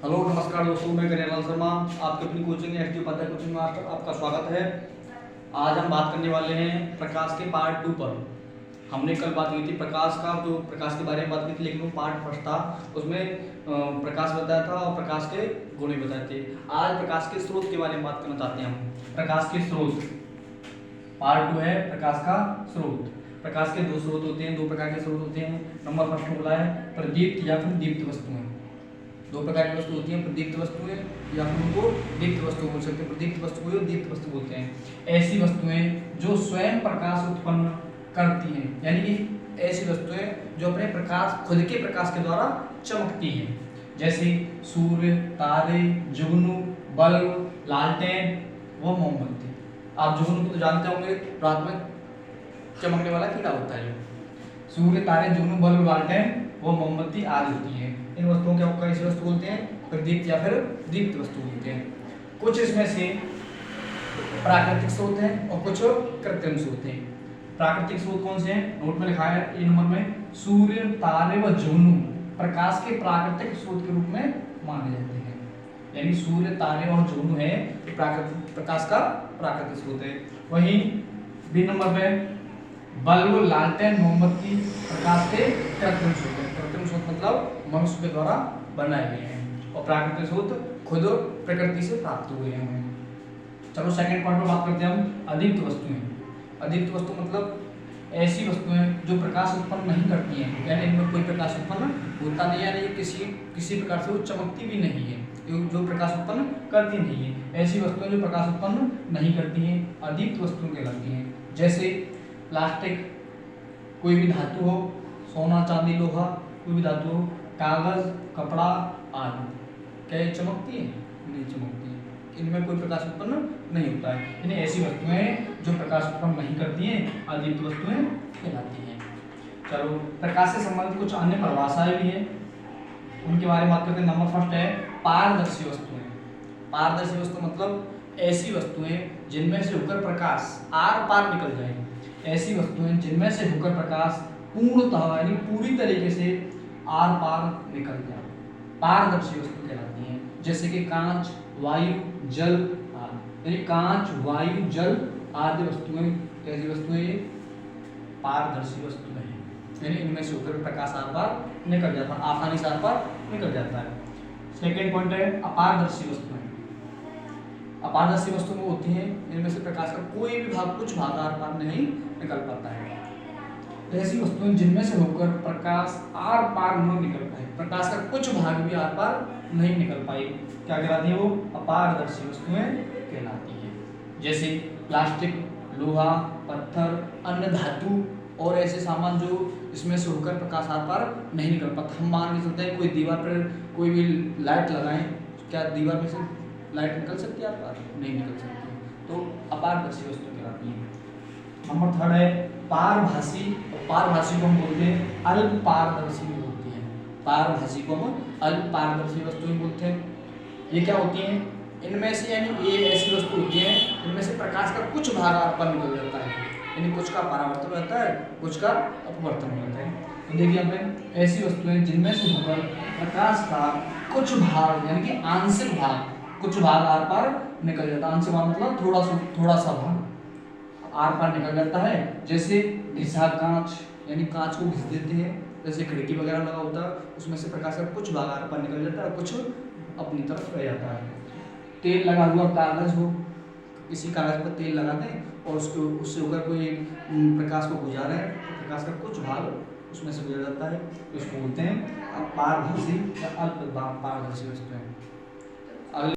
Hello नमस्कार दोस्तों, मैं कन्हैयालाल शर्मा आपके अपनी coaching SD Upadhyay coaching master आपका स्वागत है। आज हम बात करने वाले हैं प्रकाश के पार्ट 2 पर। हमने कल बात की थी प्रकाश का, जो प्रकाश के बारे में बात की थी, लेकिन वो पार्ट फर्स्ट था, उसमें प्रकाश बताया था और प्रकाश के गुण भी बताए थे। आज प्रकाश के स्रोत के बारे में बात करना चाहते हैं हम। प्रकाश के स्रोत पार्ट 2 है प्रकाश का स्रोत। प्रकाश के दो स्रोत होते हैं, दो प्रकार के स्रोत होते हैं। नंबर फर्स्ट में बोला है प्रदीप्त या फिर दीप्त वस्तुएं। दो प्रकार की वस्तु होती हैं, प्रदीप्त वस्तुएं या फिर उनको दीप्त वस्तु बोल सकते हैं। प्रदीप्त वस्तु को दीप्त वस्तु बोलते हैं। ऐसी वस्तुएं जो स्वयं प्रकाश उत्पन्न करती हैं, यानी कि ऐसी वस्तुएं जो अपने प्रकाश, खुद के प्रकाश के द्वारा चमकती हैं, जैसे सूर्य, तारे, जुगनू, बल्ब, लालटेन व मोमबत्ती। आप जुगनू को तो जानते होंगे, रात में चमकने वाला कीड़ा होता है। सूर्य, तारे, जुगनू, बल्ब, लालटेन वो मोमबत्ती आदि होती है। इन वस्तुओं को कैसी वस्तु बोलते हैं? प्रदीप्त या फिर दीप्त वस्तु बोलते हैं। कुछ इसमें से प्राकृतिक स्रोत हैं और कुछ कृत्रिम स्रोत हैं। प्राकृतिक स्रोत कौन से हैं? नोट में लिखा है ए नंबर में, सूर्य, तारे व जुगनू प्रकाश के प्राकृतिक स्रोत के रूप में माने जाते हैं। यानी सूर्य, तारे और जुगनू है प्राकृतिक प्रकाश का प्राकृतिक स्रोत है। वहीं बी नंबर पे बल्ब, लालटेन, मोमबत्ती प्रकाश के कृत्रिम स्रोत है। कृत्रिम स्रोत मतलब मनुष्य के द्वारा बनाए गए हैं और प्राकृतिक स्रोत खुद प्रकृति से प्राप्त हुए हैं। चलो सेकंड पॉइंट पर बात करते हैं हम, अदीप्त वस्तुएं। अदीप्त वस्तु मतलब ऐसी वस्तुएं जो प्रकाश उत्पन्न नहीं करती हैं, यानी इनमें कोई प्रकाश उत्पन्न होता नहीं है, यानी किसी प्रकार से वो चमकती भी नहीं है, जो प्रकाश उत्पन्न करती नहीं है। ऐसी वस्तुएं जो प्रकाश उत्पन्न नहीं करती हैं अदीप्त वस्तुएं कहलाती हैं। जैसे प्लास्टिक, कोई भी धातु हो, सोना, चांदी, लोहा, कोई भी धातु हो, कागज, कपड़ा आदि। क्या ये चमकती है? नहीं चमकती है, इनमें कोई प्रकाश उत्पन्न नहीं होता है। यानी ऐसी वस्तुएं जो प्रकाश उत्पन्न नहीं करती हैं अदीप्त वस्तुएं कहलाती हैं। चलो प्रकाश से संबंधित कुछ अन्य परिभाषाएं भी हैं, उनके बारे में बात करते हैं। नंबर फर्स्ट है पारदर्शी वस्तुएं। पारदर्शी वस्तु मतलब ऐसी वस्तुएं जिनमें से होकर प्रकाश आर पार निकल जाए। ऐसी वस्तुएं जिनमें से होकर प्रकाश पूर्णतः यानी पूरी तरीके से आर पार निकल जाए, पारदर्शी वस्तु कहलाती हैं। जैसे कि कांच, वायु, जल आदि। यानी कांच, वायु, जल आदि वस्तुएं कैसी वस्तुएं? पारदर्शी वस्तुएं हैं, यानी इनमें से होकर प्रकाश आर पार निकल जाता है, आसानी से आर पार निकल जाता है। सेकेंड पॉइंट है अपारदर्शी वस्तुएं। अपारदर्शी वस्तु वो होती हैं इनमें से प्रकाश का कोई भी भाग, कुछ भाग आर पार नहीं निकल पाता है। ऐसी वस्तुएं जिनमें से होकर प्रकाश आर पार न निकल पाए, प्रकाश का कुछ भाग भी आर पार नहीं निकल पाए, क्या कहलाती है? वो अपारदर्शी वस्तुएं कहलाती हैं। जैसे प्लास्टिक, लोहा, पत्थर, अन्य धातु और ऐसे सामान जो इसमें से होकर प्रकाश आर पार नहीं निकल पाता। हम मान के चलते हैं कोई दीवार पर कोई भी लाइट लगाएं, क्या दीवार में से लाइट निकल सकती है आर पार? नहीं निकल सकती, तो अपारदर्शी वस्तु कहलाती है। नंबर थर्ड है पारभासी। पारभासी को हम बोलते हैं अल्प पारदर्शी भी बोलते हैं। पारभासी को हम अल्प पारदर्शी वस्तुएं बोलते हैं। ये क्या होती हैं? इनमें से यानी ये ऐसी वस्तु होती है इनमें से प्रकाश का कुछ भाग आर पार निकल जाता है, यानी कुछ का परावर्तन रहता है, कुछ का अपवर्तन रहता है। तो देखिए यहाँ पे ऐसी वस्तुएं जिनमें से होकर प्रकाश का कुछ भाग यानी कि आंशिक भाग, कुछ भाग आर पार निकल जाता है। आंशिक भाग मतलब थोड़ा सा भाग आर पार निकल जाता है। जैसे घिसा कांच, यानी कांच को घिस देते हैं, जैसे खिड़की वगैरह लगा होता है, उसमें से प्रकाश का कुछ भाग आर पार निकल जाता है, कुछ अपनी तरफ रह जाता है। तेल लगा हुआ कागज हो, किसी कागज पर तेल लगा दें और उससे होकर कोई प्रकाश को गुजारे, तो प्रकाश का कुछ भाग उसमें से गुजर जाता है, तो इसको बोलते हैं पारदर्शी या अल्प पारदर्शी वस्तुएं।